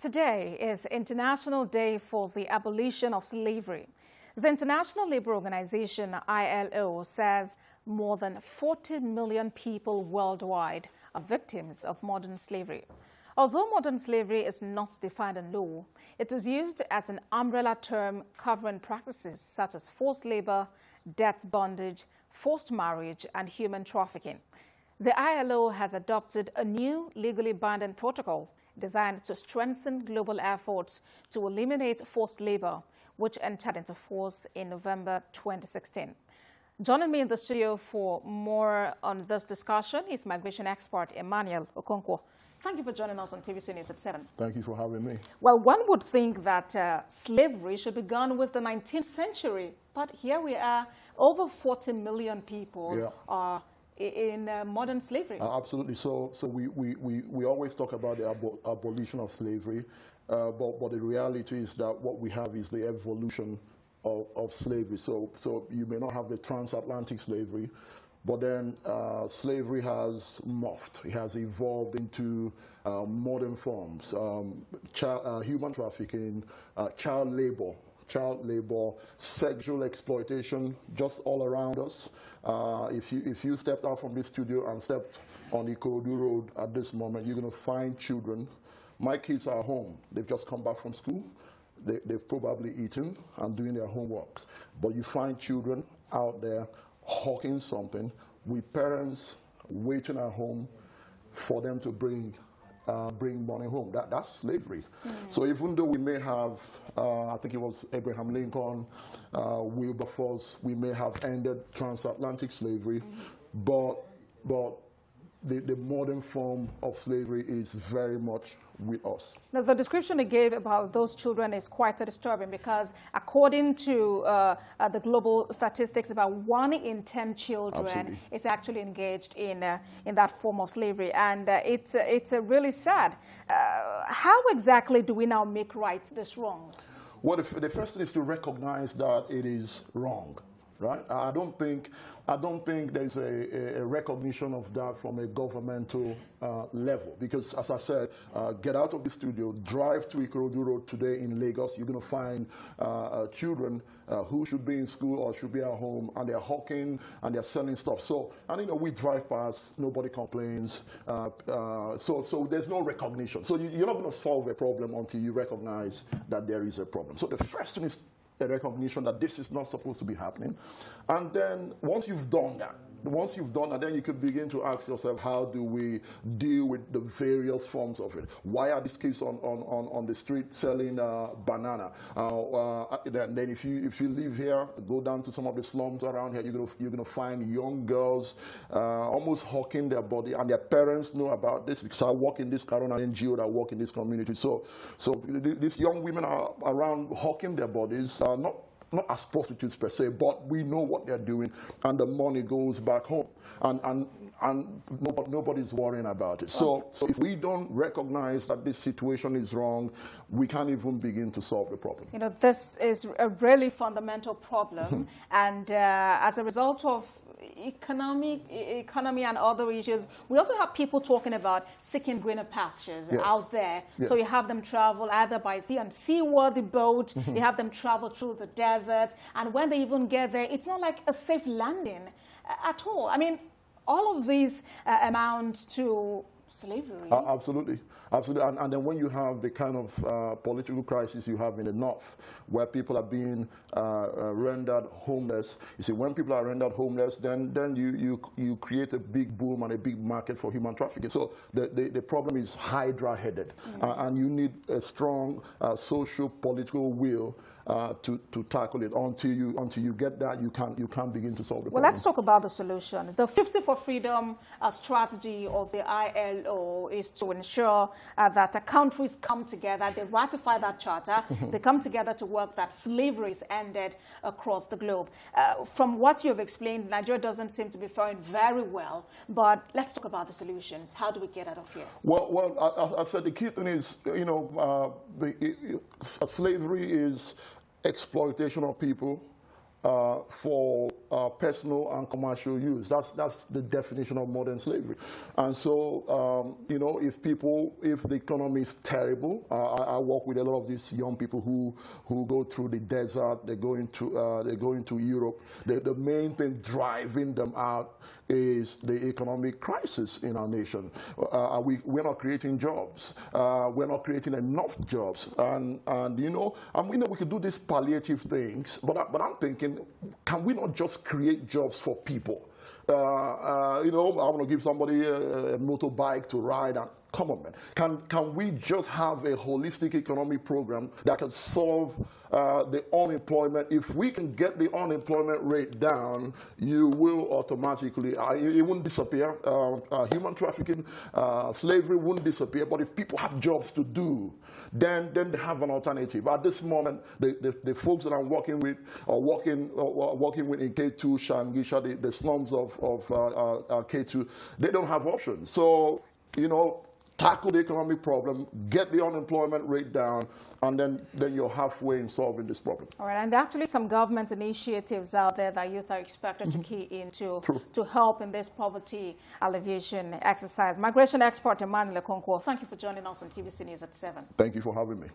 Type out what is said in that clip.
Today is International Day for the Abolition of Slavery. The International Labour Organization, ILO, says more than 40 million people worldwide are victims of modern slavery. Although modern slavery is not defined in law, it is used as an umbrella term covering practices such as forced labor, debt bondage, forced marriage, and human trafficking. The ILO has adopted a new legally binding protocol designed to strengthen global efforts to eliminate forced labor, which entered into force in November 2016. Joining me in the studio for more on this discussion is migration expert Emmanuel Okonkwo. Thank you for joining us on TVC News at 7. Thank you for having me. Well, one would think that slavery should be gone with the 19th century, but here we are, over 40 million people are in modern slavery. Absolutely. So we always talk about the abolition of slavery, but the reality is that what we have is the evolution of slavery. So you may not have the transatlantic slavery, but then slavery has morphed. It has evolved into modern forms, human trafficking, child labor, sexual exploitation, just all around us. If you stepped out from this studio and stepped on the Ikorodu Road at this moment, you're going to find children. My kids are home. They've just come back from school. They've probably eaten and doing their homeworks. But you find children out there hawking something with parents waiting at home for them to bring money home. That's slavery. So even though we may have, I think it was Abraham Lincoln, Wilberforce, we may have ended transatlantic slavery, but the modern form of slavery is very much with us. Now, the description he gave about those children is quite disturbing because according to the global statistics, about 1 in 10 children is actually engaged in that form of slavery. And it's really sad. How exactly do we now make right this wrong? Well, the first thing is to recognize that it is wrong. Right? I don't think there's a recognition of that from a governmental level, because, as I said, get out of the studio, drive to Ikorodu Road today in Lagos. You're going to find children who should be in school or should be at home, and they're hawking and they're selling stuff. So, and we drive past, nobody complains. So there's no recognition. So you're not going to solve a problem until you recognize that there is a problem. So the first thing is a recognition that this is not supposed to be happening. And then once you've done that, then you could begin to ask yourself, how do we deal with the various forms of it? Why are these kids on the street selling banana? Then if you live here, go down to some of the slums around here, you're gonna find young girls almost hawking their body, and their parents know about this because I work in this Corona NGO that work in this community. So these young women are around hawking their bodies, not as prostitutes per se, but we know what they're doing, and the money goes back home, and nobody's worrying about it. So if we don't recognize that this situation is wrong, we can't even begin to solve the problem. This is a really fundamental problem, and as a result of economy and other issues, we also have people talking about seeking greener pastures out there. So you have them travel either by sea and seaworthy boat, you have them travel through the desert, and when they even get there, it's not like a safe landing at all. I mean, all of these amount to slavery. Absolutely. And then when you have the kind of political crisis you have in the north, where people are being rendered homeless, you see, when people are rendered homeless, then you create a big boom and a big market for human trafficking. So the problem is hydra-headed, and you need a strong social political will to tackle it. Until you get that, you can't begin to solve the problem. Well, let's talk about the solutions. The 50 for Freedom strategy of the ILO is to ensure that the countries come together, they ratify that charter, they come together to work that slavery is ended across the globe. From what you've explained, Nigeria doesn't seem to be faring very well, but let's talk about the solutions. How do we get out of here? Well, I said the key thing is, slavery is exploitation of people for personal and commercial use. That's the definition of modern slavery. And so, you know, if the economy is terrible, I work with a lot of these young people who go through the desert, they go into Europe. The main thing driving them out is the economic crisis in our nation. We're not creating jobs. We're not creating enough jobs. And you know, we could do these palliative things, but I'm thinking, can we not just create jobs for people? You know, I want to give somebody a motorbike to ride, and come on, man. Can we just have a holistic economic program that can solve the unemployment? If we can get the unemployment rate down, you will automatically, it won't disappear. Human trafficking, slavery won't disappear. But if people have jobs to do, then they have an alternative. At this moment, the folks that I'm working with, or working with in K2, Shangisha, the slums of K2, they don't have options. So, you know, tackle the economic problem, get the unemployment rate down, and then you're halfway in solving this problem. All right, and there are actually some government initiatives out there that youth are expected to key into to help in this poverty alleviation exercise. Migration expert Emmanuel Okonkwo, thank you for joining us on TVC News at 7. Thank you for having me.